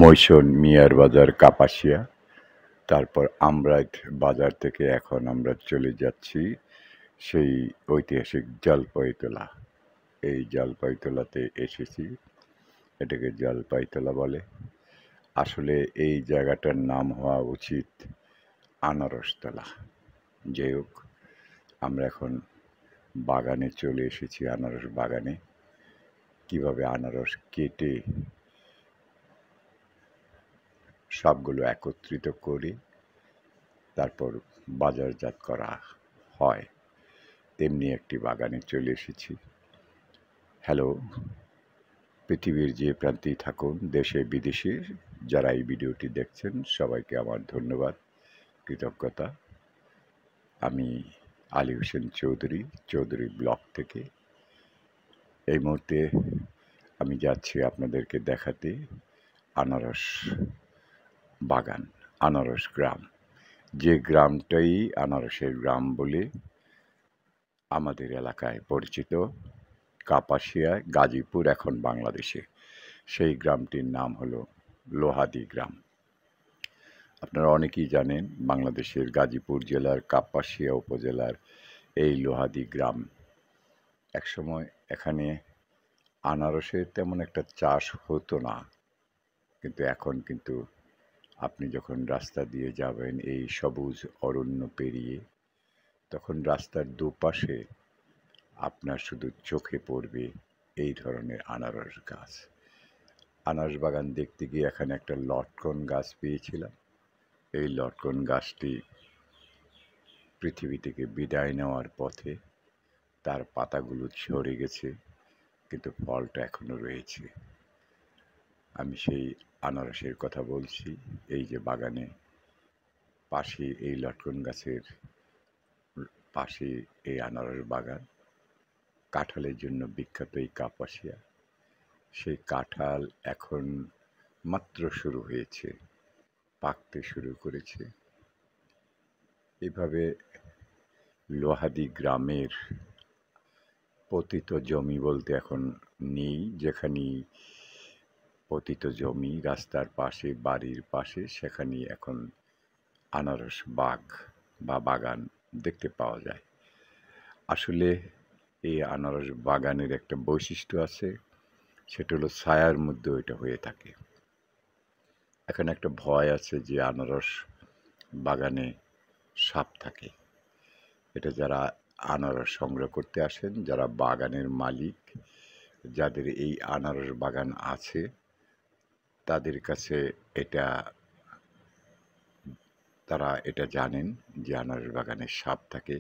মৈশন মিয়ার বাজার কাপাসিয়া, তারপর আমরাইত বাজার থেকে এখন আমরা চলে যাচ্ছি সেই ঐতিহাসিক জলপাইতলা। এই জলপাইতলাতে এসেছি, এটাকে জলপাইতলা বলে। আসলে এই জায়গাটার নাম হওয়া উচিত আনারসতলা। যাই হোক, আমরা এখন বাগানে চলে এসেছি, আনারস বাগানে। কিভাবে আনারস কেটে সবগুলো একত্রিত করে তারপর বাজারজাত করা হয়, তেমনি একটি বাগানে চলে এসেছি। হ্যালো, পৃথিবীর যে প্রান্তেই থাকুন, দেশে বিদেশে যারা এই ভিডিওটি দেখছেন, সবাইকে আমার ধন্যবাদ, কৃতজ্ঞতা। আমি আলী হোসেন চৌধুরী, চৌধুরী ব্লক থেকে। এই মুহূর্তে আমি যাচ্ছি আপনাদেরকে দেখাতে আনারস বাগান, আনারস গ্রাম। যে গ্রামটাই আনারসের গ্রাম বলে আমাদের এলাকায় পরিচিত, কাপাসিয়ায়, গাজীপুর, এখন বাংলাদেশে। সেই গ্রামটির নাম হলো লোহাদি গ্রাম। আপনারা অনেকেই জানেন, বাংলাদেশের গাজীপুর জেলার কাপাসিয়া উপজেলার এই লোহাদি গ্রাম। একসময় এখানে আনারসের তেমন একটা চাষ হতো না, কিন্তু এখন কিন্তু আপনি যখন রাস্তা দিয়ে যাবেন এই সবুজ অরণ্য পেরিয়ে, তখন রাস্তার দুপাশে আপনার শুধু চোখে পড়বে এই ধরনের আনারস গাছ। আনারস বাগান দেখতে গিয়ে এখানে একটা লটকন গাছ পেয়েছিলাম। এই লটকন গাছটি পৃথিবী থেকে বিদায় নেওয়ার পথে, তার পাতাগুলো ঝরে গেছে, কিন্তু ফলটা এখনো রয়েছে। আমি সেই আনারসের কথা বলছি। এই যে বাগানে পাশে, এই লটকন গাছের পাশে এই আনারস বাগান। কাঁঠালের জন্য বিখ্যাত এই কাপাসিয়া। সেই কাঁঠাল এখন মাত্র শুরু হয়েছে, পাকতে শুরু করেছে। এভাবে লোহাদি গ্রামের পতিত জমি বলতে এখন নেই, যেখানেই পতিত জমি রাস্তার পাশে, বাড়ির পাশে, সেখানেই এখন আনারস বাগ বা বাগান দেখতে পাওয়া যায়। আসলে এই আনারস বাগানের একটা বৈশিষ্ট্য আছে, সেটা হলো ছায়ার মধ্যে ওইটা হয়ে থাকে। এখানে একটা ভয় আছে যে আনারস বাগানে সাপ থাকে। এটা যারা আনারস সংগ্রহ করতে আসেন, যারা বাগানের মালিক, যাদের এই আনারস বাগান আছে, তাদের কাছে তারা এটা জানেন যে আনারস বাগানে সাপ থাকে,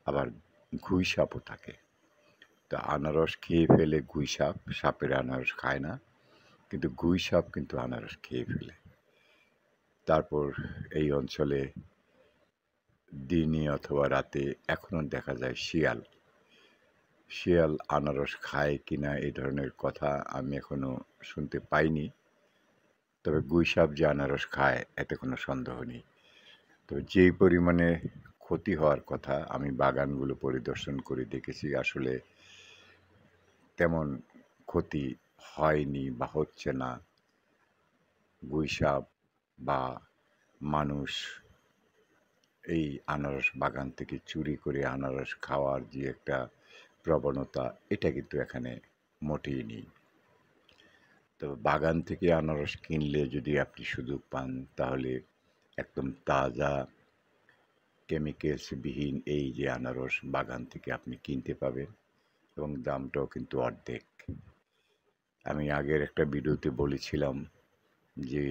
আবার ঘুই সাপও থাকে। তা আনারস খেয়ে ফেলে ঘুই সাপ, সাপের আনারস খায় না, কিন্তু ঘুই সাপ কিন্তু আনারস খেয়ে ফেলে। তারপর এই অঞ্চলে দিনে অথবা রাতে এখনও দেখা যায় শিয়াল। শিয়াল আনারস খায় কিনা এই ধরনের কথা আমি এখনও শুনতে পাইনি, তবে গুই সাপ যে আনারস খায় এতে কোনো সন্দেহ নেই। তবে যেই পরিমাণে ক্ষতি হওয়ার কথা, আমি বাগানগুলো পরিদর্শন করে দেখেছি, আসলে তেমন ক্ষতি হয়নি বা হচ্ছে না। গুই সাপ বা মানুষ এই আনারস বাগান থেকে চুরি করে আনারস খাওয়ার যে একটা প্রবণতা, এটা কিন্তু এখানে মোটেই নেই। তবে বাগান থেকে আনারস কিনলে যদি আপনি সুযোগ পান, তাহলে একদম তাজা, কেমিক্যালসবিহীন এই যে আনারস বাগান থেকে আপনি কিনতে পাবেন, এবং দামটাও কিন্তু অর্ধেক। আমি আগের একটা ভিডিওতে বলেছিলাম যে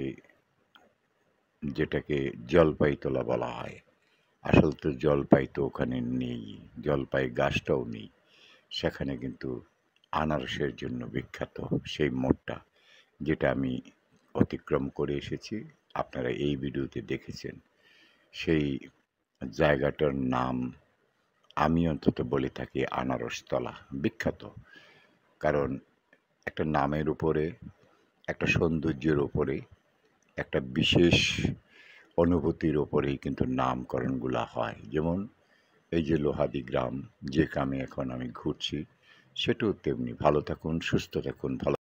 যেটাকে জলপাইতলা বলা হয়, আসলে তো জলপাই তো ওখানে নেই, জলপাই গাছটাও নেই। সেখানে কিন্তু আনারসের জন্য বিখ্যাত সেই মোড়টা, যেটা আমি অতিক্রম করে এসেছি, আপনারা এই ভিডিওতে দেখেছেন। সেই জায়গাটার নাম আমি অন্তত বলে থাকি আনারসতলা। বিখ্যাত কারণ একটা নামের উপরে, একটা সৌন্দর্যের উপরে, একটা বিশেষ অনুভূতির ওপরেই কিন্তু নামকরণগুলো হয়। যেমন এই যে লোহাদি গ্রাম, যে গ্রামে এখন আমি ঘুরছি, সেটাও তেমনি। ভালো থাকুন, সুস্থ থাকুন, ভালো